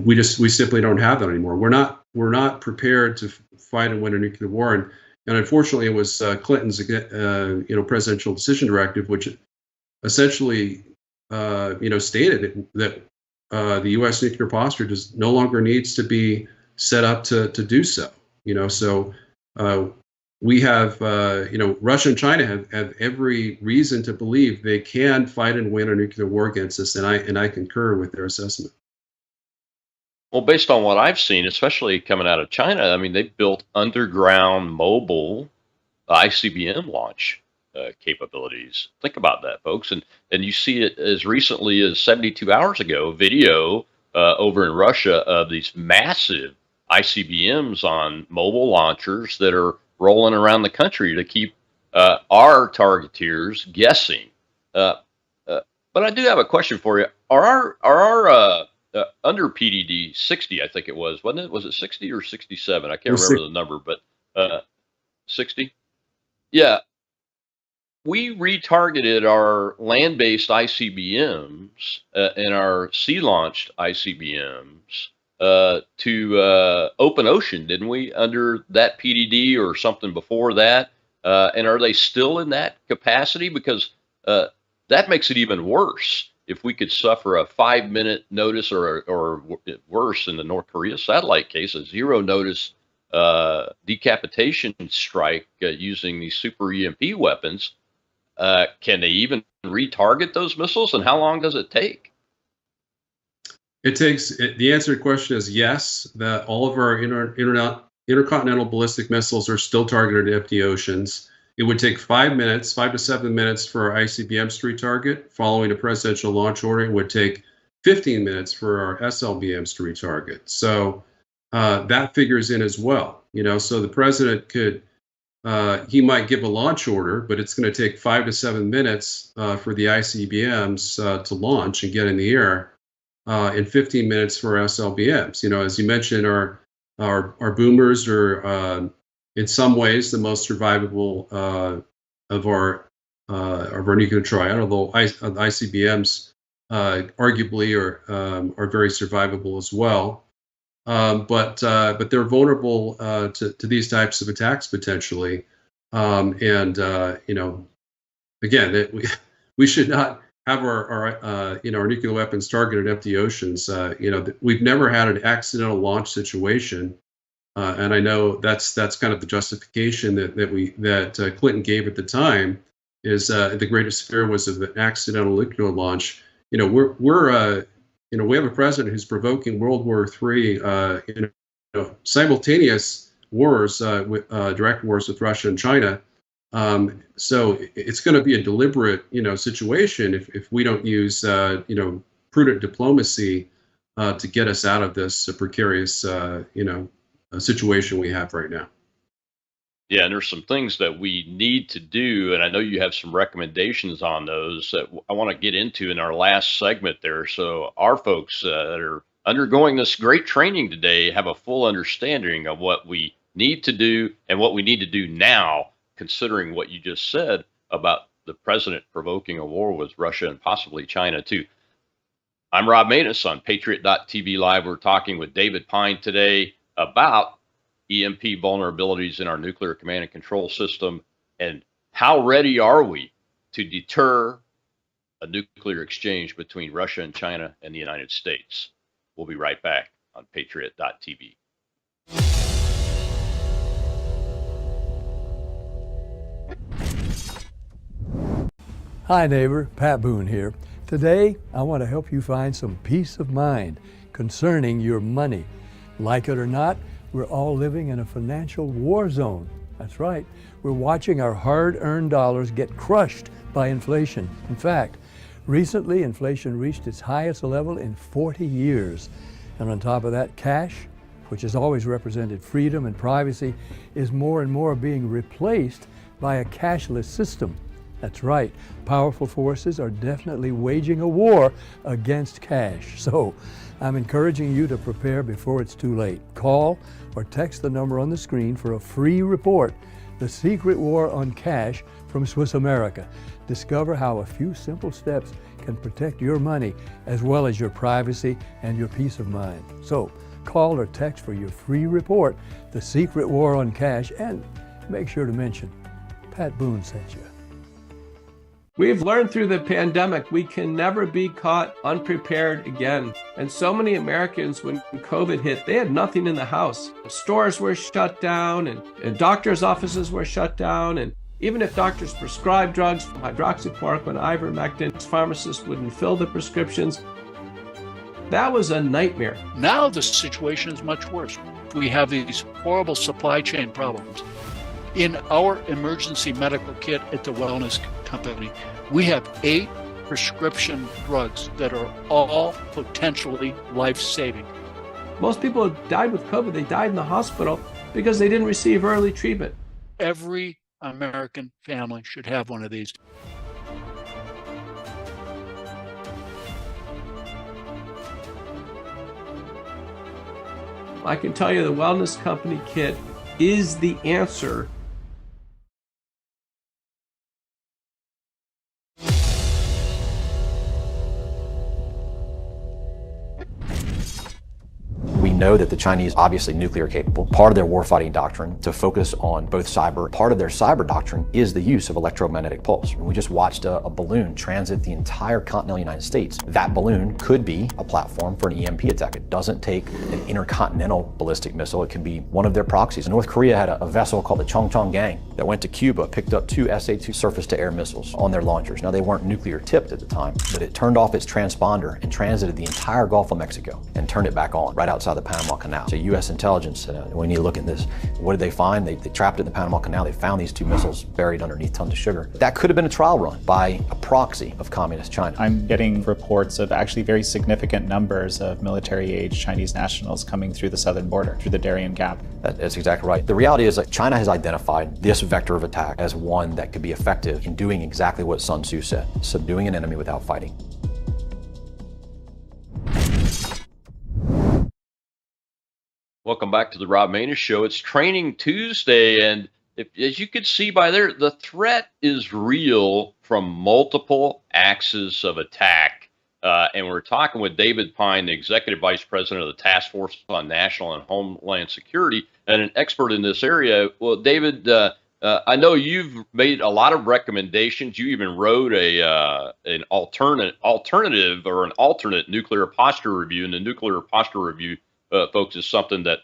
we simply don't have that anymore. We're not prepared to fight and win a nuclear war, and unfortunately, it was Clinton's presidential decision directive, which essentially stated that the U.S. nuclear posture no longer needs to be set up to do so. So we have, Russia and China have every reason to believe they can fight and win a nuclear war against us, and I concur with their assessment. Well, based on what I've seen, especially coming out of China, I mean, they've built underground mobile ICBM launch capabilities. Think about that, folks. And you see it as recently as 72 hours ago, video over in Russia of these massive ICBMs on mobile launchers that are rolling around the country to keep our targeteers guessing. But I do have a question for you. Are our under PDD 60, I think it was, wasn't it? Was it 60 or 67? I can't remember the number, but 60? Yeah. We retargeted our land-based ICBMs and our sea-launched ICBMs to open ocean, didn't we, under that PDD or something before that? And are they still in that capacity? Because that makes it even worse. If we could suffer a 5-minute notice or worse in the North Korea satellite case, a 0 notice decapitation strike using these super EMP weapons, can they even retarget those missiles, and how long does it take? The answer to the question is yes, that all of our intercontinental ballistic missiles are still targeted at empty oceans. It would take 5 to 7 minutes for our ICBMs to retarget. Following a presidential launch order, it would take 15 minutes for our SLBMs to retarget. So that figures in as well. So the president could, he might give a launch order, but it's going to take 5 to 7 minutes for the ICBMs to launch and get in the air, and 15 minutes for SLBMs. As you mentioned, our boomers are in some ways the most survivable of our nuclear triad, although ICBMs arguably are very survivable as well. But they're vulnerable to these types of attacks potentially. Again, we should not have our nuclear weapons targeted at empty oceans. We've never had an accidental launch situation. And I know that's kind of the justification that Clinton gave at the time. is the greatest fear was of an accidental nuclear launch. You know, we have a president who's provoking World War III, simultaneous wars, with direct wars with Russia and China. So it's going to be a deliberate, situation if we don't use, prudent diplomacy to get us out of this precarious, situation we have right now. Yeah, and there's some things that we need to do, and I know you have some recommendations on those that I want to get into in our last segment there. So our folks that are undergoing this great training today have a full understanding of what we need to do and what we need to do now, considering what you just said about the president provoking a war with Russia and possibly China too. I'm Rob Maness on Patriot.tv Live. We're talking with David Pine today about EMP vulnerabilities in our nuclear command and control system, and how ready are we to deter a nuclear exchange between Russia and China and the United States. We'll be right back on Patriot.tv. Hi neighbor, Pat Boone here. Today, I want to help you find some peace of mind concerning your money. Like it or not, we're all living in a financial war zone. That's right. We're watching our hard-earned dollars get crushed by inflation. In fact, recently inflation reached its highest level in 40 years. And on top of that, cash, which has always represented freedom and privacy, is more and more being replaced by a cashless system. That's right. Powerful forces are definitely waging a war against cash. So I'm encouraging you to prepare before it's too late. Call or text the number on the screen for a free report, The Secret War on Cash from Swiss America. Discover how a few simple steps can protect your money as well as your privacy and your peace of mind. So call or text for your free report, The Secret War on Cash, and make sure to mention Pat Boone sent you. We've learned through the pandemic we can never be caught unprepared again. And so many Americans, when COVID hit, they had nothing in the house. Stores were shut down and doctors' offices were shut down. And even if doctors prescribed drugs, hydroxychloroquine, ivermectin, pharmacists wouldn't fill the prescriptions. That was a nightmare. Now the situation is much worse. We have these horrible supply chain problems. In our emergency medical kit at the Wellness Company, we have 8 prescription drugs that are all potentially life-saving. Most people who died with COVID, they died in the hospital because they didn't receive early treatment. Every American family should have one of these. I can tell you the Wellness Company kit is the answer. We know that the Chinese obviously nuclear capable. Part of their warfighting doctrine to focus on both cyber. Part of their cyber doctrine is the use of electromagnetic pulse. We just watched a balloon transit the entire continental United States. That balloon could be a platform for an EMP attack. It doesn't take an intercontinental ballistic missile. It can be one of their proxies. North Korea had a vessel called the Chongchong-gang that went to Cuba, picked up 2 SA-2 surface-to-air missiles on their launchers. Now, they weren't nuclear tipped at the time, but it turned off its transponder and transited the entire Gulf of Mexico and turned it back on right outside the Panama Canal. So U.S. intelligence, we need to look at this. What did they find? They trapped it in the Panama Canal. They found these 2 missiles buried underneath tons of sugar. That could have been a trial run by a proxy of communist China. I'm getting reports of actually very significant numbers of military-age Chinese nationals coming through the southern border, through the Darien Gap. That's exactly right. The reality is that China has identified this vector of attack as one that could be effective in doing exactly what Sun Tzu said, subduing an enemy without fighting. Welcome back to the Rob Maness Show. It's Training Tuesday, and as you can see by there, the threat is real from multiple axes of attack. And we're talking with David Pine, the Executive Vice President of the Task Force on National and Homeland Security, and an expert in this area. Well, David, I know you've made a lot of recommendations. You even wrote an alternate nuclear posture review, and the nuclear posture review, folks, is something that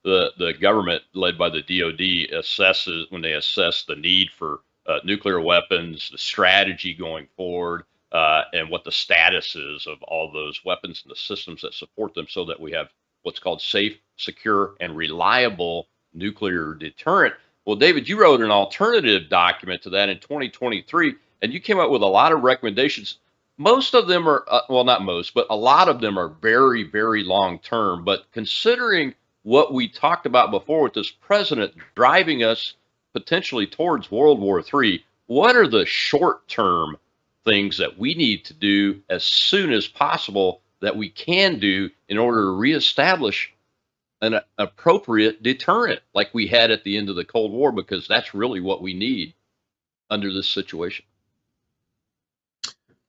the government led by the DoD assesses when they assess the need for nuclear weapons, the strategy going forward, and what the status is of all those weapons and the systems that support them, so that we have what's called safe, secure, and reliable nuclear deterrent. Well, David, you wrote an alternative document to that in 2023, and you came up with a lot of recommendations. Most of them are, well, not most, but a lot of them are very, very long term. But considering what we talked about before with this president driving us potentially towards World War III, what are the short term things that we need to do as soon as possible that we can do in order to reestablish an appropriate deterrent like we had at the end of the Cold War? Because that's really what we need under this situation.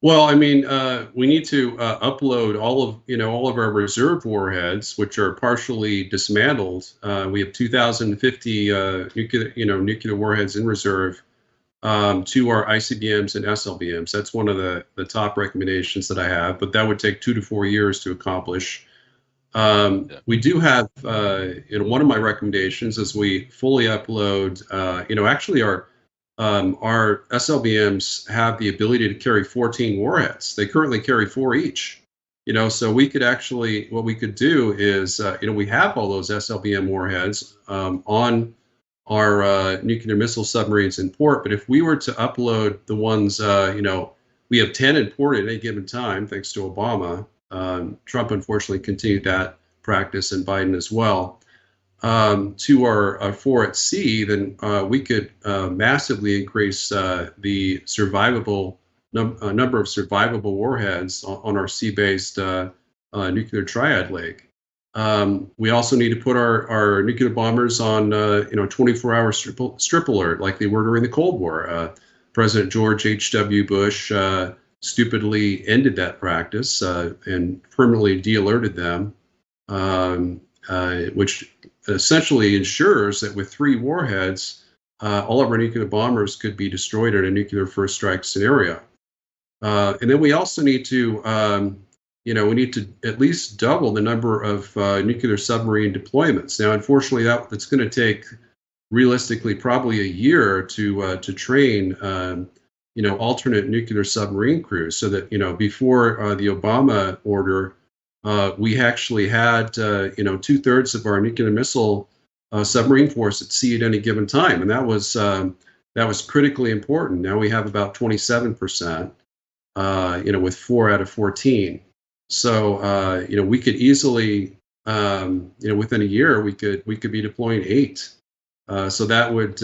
Well, I mean, we need to upload all of our reserve warheads, which are partially dismantled. We have 2,050 nuclear warheads in reserve to our ICBMs and SLBMs. That's one of the top recommendations that I have, but that would take 2 to 4 years to accomplish. We do have, one of my recommendations is we fully upload, actually our SLBMs have the ability to carry 14 warheads. They currently carry 4 each. So we could actually, what we could do is, we have all those SLBM warheads on our nuclear missile submarines in port. But if we were to upload the ones, we have 10 in port at any given time, thanks to Obama. Trump unfortunately continued that practice, and Biden as well. To our 4 at sea, then we could massively increase the survivable number of survivable warheads on our sea-based nuclear triad leg. We also need to put our nuclear bombers on 24-hour strip alert like they were during the Cold War. President George H.W. Bush stupidly ended that practice and permanently de-alerted them, which essentially ensures that with 3 warheads, all of our nuclear bombers could be destroyed in a nuclear first strike scenario. And then we also need to, at least double the number of nuclear submarine deployments. Now, unfortunately, that's going to take realistically probably a year to train, alternate nuclear submarine crews, so that before the Obama order, we actually had 2/3 of our nuclear missile submarine force at sea at any given time, and that was critically important. Now we have about 27%, with 4 out of 14. So we could easily, within a year, we could be deploying 8. So that would,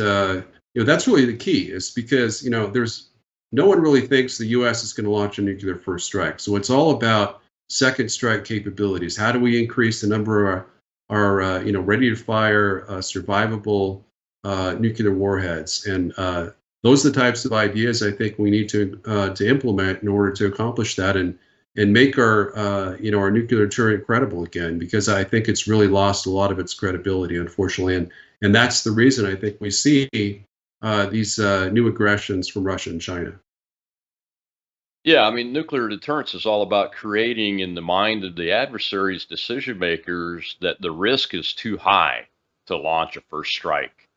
that's really the key, is because there's no one really thinks the U.S. is going to launch a nuclear first strike. So it's all about second strike capabilities. How do we increase the number of our ready to fire, survivable nuclear warheads? And those are the types of ideas I think we need to implement in order to accomplish that and make our our nuclear deterrent credible again, because I think it's really lost a lot of its credibility, unfortunately, and that's the reason I think we see these new aggressions from Russia and China. Yeah, I mean, nuclear deterrence is all about creating in the mind of the adversary's decision makers that the risk is too high to launch a first strike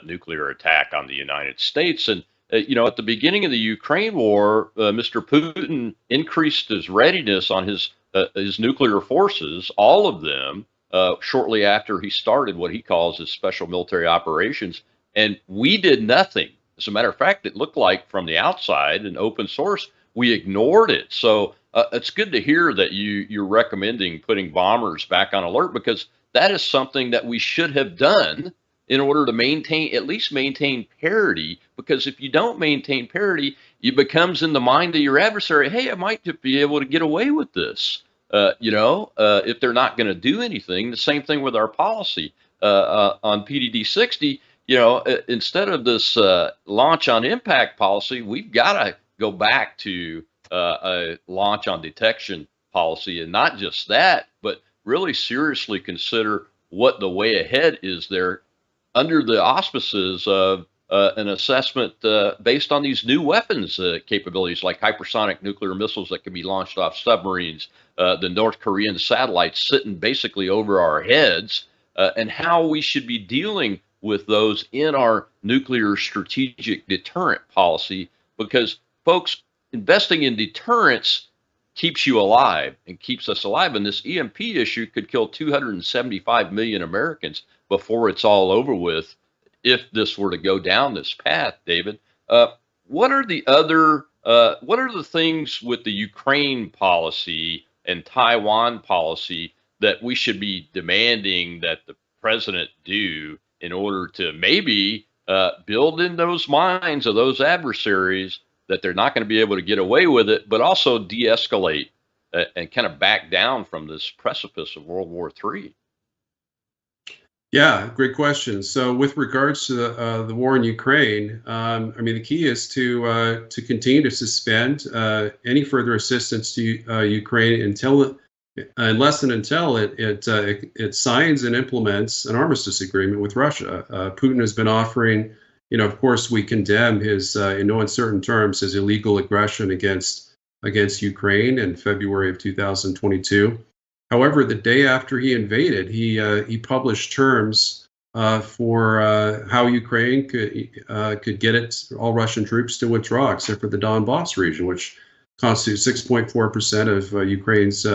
nuclear attack on the United States. And, at the beginning of the Ukraine war, Mr. Putin increased his readiness on his nuclear forces, all of them, shortly after he started what he calls his special military operations. And we did nothing. As a matter of fact, it looked like from the outside, an open source, we ignored it. So it's good to hear that you're recommending putting bombers back on alert, because that is something that we should have done in order to at least maintain parity. Because if you don't maintain parity, it becomes in the mind of your adversary, hey, I might be able to get away with this, if they're not going to do anything. The same thing with our policy on PDD 60. Instead of this launch on impact policy, we've got to go back to a launch on detection policy. And not just that, but really seriously consider what the way ahead is there under the auspices of an assessment based on these new weapons capabilities, like hypersonic nuclear missiles that can be launched off submarines, the North Korean satellites sitting basically over our heads, and how we should be dealing with those in our nuclear strategic deterrent policy, because folks, investing in deterrence keeps you alive and keeps us alive. And this EMP issue could kill 275 million Americans before it's all over with, if this were to go down this path. David, what are the things with the Ukraine policy and Taiwan policy that we should be demanding that the president do in order to maybe build in those minds of those adversaries that they're not going to be able to get away with it, but also de-escalate and kind of back down from this precipice of World War III? Yeah, great question. So, with regards to the war in Ukraine, I mean, the key is to continue to suspend any further assistance to Ukraine unless and until it signs and implements an armistice agreement with Russia. Putin has been offering, of course, we condemn his, in no uncertain terms, his illegal aggression against Ukraine in February of 2022. However, the day after he invaded, he published terms for how Ukraine could get all Russian troops to withdraw, except for the Donbass region, which constitutes 6.4% of Ukraine's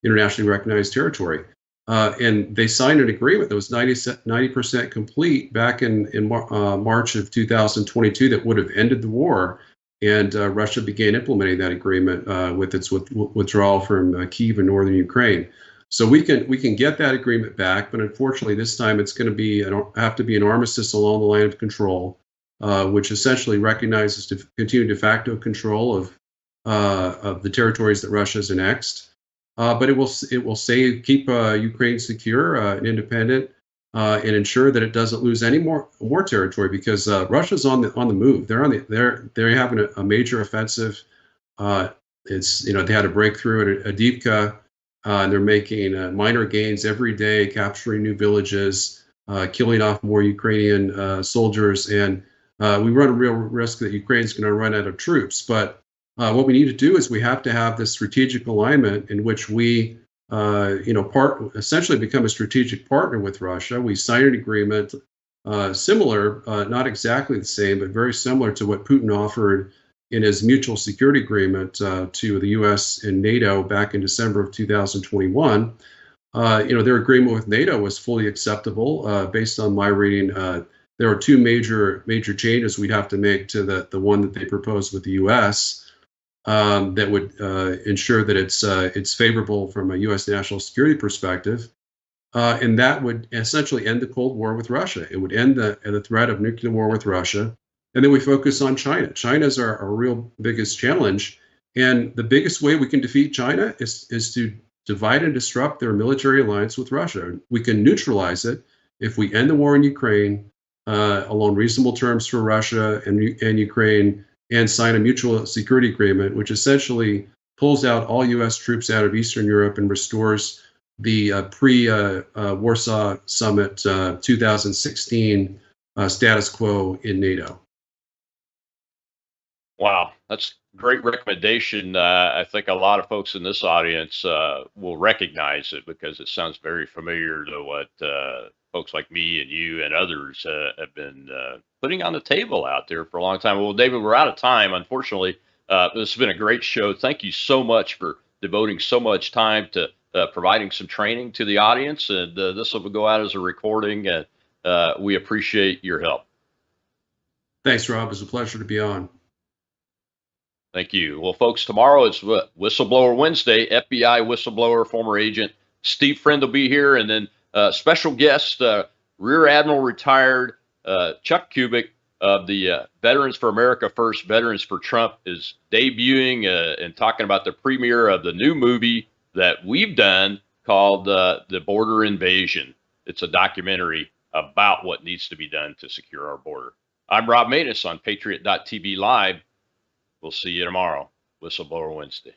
internationally recognized territory. And they signed an agreement that was 90% complete back in March of 2022 that would have ended the war. And Russia began implementing that agreement with its withdrawal from Kyiv and northern Ukraine. So we can get that agreement back, but unfortunately this time it's going to have to be an armistice along the line of control, which essentially recognizes to continue de facto control of the territories that Russia has annexed. But it will keep Ukraine secure and independent, and ensure that it doesn't lose any more territory, because Russia's on the move. They're having a major offensive. They had a breakthrough at Avdiivka, and they're making minor gains every day, capturing new villages, killing off more Ukrainian soldiers, and we run a real risk that Ukraine's going to run out of troops. But what we need to do is we have to have this strategic alignment in which we essentially become a strategic partner with Russia. We signed an agreement similar, not exactly the same, but very similar to what Putin offered in his mutual security agreement to the U.S. and NATO back in December of 2021. Their agreement with NATO was fully acceptable. Based on my reading, there are two major changes we'd have to make to the one that they proposed with the U.S. That would ensure that it's favorable from a U.S. national security perspective, and that would essentially end the Cold War with Russia. It would end the threat of nuclear war with Russia, and then we focus on China. China's our real biggest challenge, and the biggest way we can defeat China is to divide and disrupt their military alliance with Russia. We can neutralize it if we end the war in Ukraine along reasonable terms for Russia and Ukraine, and sign a mutual security agreement, which essentially pulls out all U.S. troops out of Eastern Europe and restores the pre-Warsaw Summit 2016 status quo in NATO. Wow, that's a great recommendation. I think a lot of folks in this audience will recognize it, because it sounds very familiar to what folks like me and you and others have been putting on the table out there for a long time. Well, David, we're out of time, unfortunately. This has been a great show. Thank you so much for devoting so much time to providing some training to the audience. And this will go out as a recording, and we appreciate your help. Thanks, Rob. It was a pleasure to be on. Thank you. Well, folks, tomorrow is Whistleblower Wednesday. FBI whistleblower, former agent Steve Friend will be here, and then special guest, Rear Admiral retired Chuck Kubik of the Veterans for America First, Veterans for Trump, is debuting and talking about the premiere of the new movie that we've done called The Border Invasion. It's a documentary about what needs to be done to secure our border. I'm Rob Maness on Patriot.tv Live. We'll see you tomorrow, Whistleblower Wednesday.